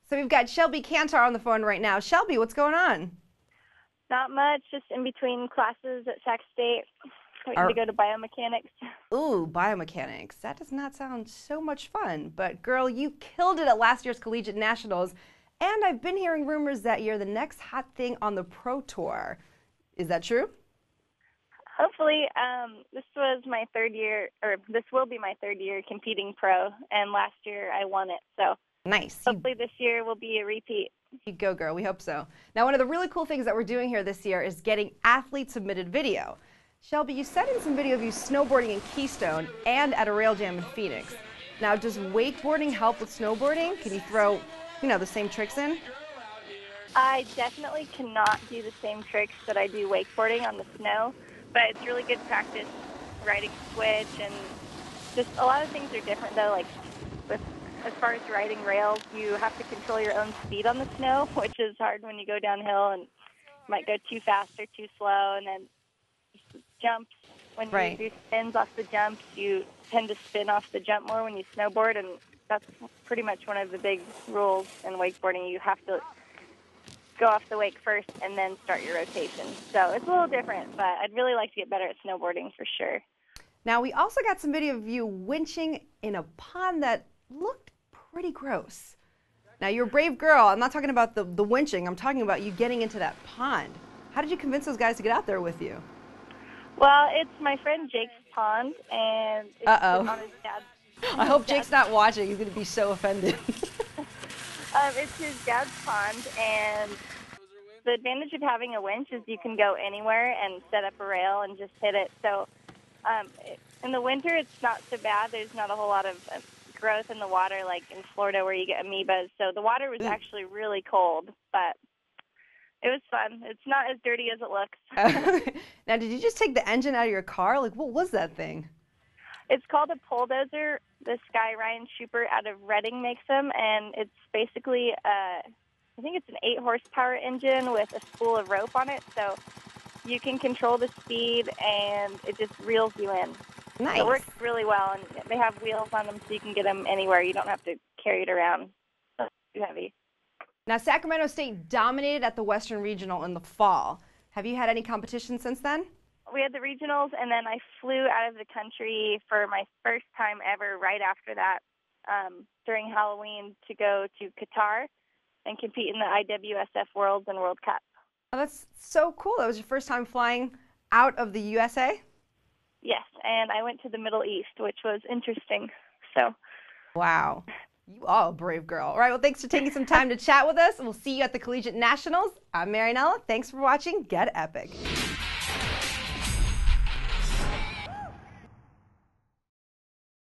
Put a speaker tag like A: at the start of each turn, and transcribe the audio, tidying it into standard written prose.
A: So we've got Shelby Cantar on the phone right now. Shelby, what's going on?
B: Not much, just in between classes at Sac State, waiting to go to biomechanics.
A: Ooh, biomechanics. That does not sound so much fun. But girl, you killed it at last year's Collegiate Nationals. And I've been hearing rumors that you're the next hot thing on the Pro Tour. Is that true?
B: Hopefully, this was my third year, or this will be my third year competing pro, and last year I won it. So
A: nice.
B: Hopefully this year will be a repeat.
A: You go, girl. We hope so. Now, one of the really cool things that we're doing here this year is getting athlete-submitted video. Shelby, you sent in some video of you snowboarding in Keystone and at a rail jam in Phoenix. Now, does wakeboarding help with snowboarding? Can you throw, the same tricks in?
B: I definitely cannot do the same tricks that I do wakeboarding on the snow, but it's really good practice riding switch, and just a lot of things are different though. Like as far as riding rails, you have to control your own speed on the snow, which is hard when you go downhill and might go too fast or too slow. And then jumps, when you do spins off the jumps, you tend to spin off the jump more when you snowboard, and that's pretty much one of the big rules in wakeboarding. You have to go off the wake first and then start your rotation. So it's a little different, but I'd really like to get better at snowboarding for sure.
A: Now, we also got some video of you winching in a pond that looked pretty gross. Now, you're a brave girl. I'm not talking about the winching. I'm talking about you getting into that pond. How did you convince those guys to get out there with you?
B: Well, it's my friend Jake's pond, and it's on his dad's.
A: I hope Jake's not watching. He's going to be so offended.
B: It's his dad's pond, and the advantage of having a winch is you can go anywhere and set up a rail and just hit it. So in the winter, it's not so bad. There's not a whole lot of growth in the water like in Florida where you get amoebas. So the water was actually really cold, but it was fun. It's not as dirty as it looks.
A: Now, did you just take the engine out of your car? Like, what was that thing?
B: It's called a Bulldozer. This guy, Ryan Schupert, out of Reading, makes them, and it's basically, I think it's an 8-horsepower engine with a spool of rope on it, so you can control the speed, and it just reels you in.
A: Nice.
B: So it works really well, and they have wheels on them so you can get them anywhere. You don't have to carry it around. It's too heavy.
A: Now, Sacramento State dominated at the Western Regional in the fall. Have you had any competition since then?
B: We had the regionals, and then I flew out of the country for my first time ever right after that during Halloween to go to Qatar and compete in the IWSF Worlds and World Cup.
A: Oh, that's so cool. That was your first time flying out of the USA?
B: Yes, and I went to the Middle East, which was interesting. So,
A: wow. You are a brave girl. All right, well, thanks for taking some time to chat with us. We'll see you at the Collegiate Nationals. I'm Marianella. Thanks for watching Get Epic.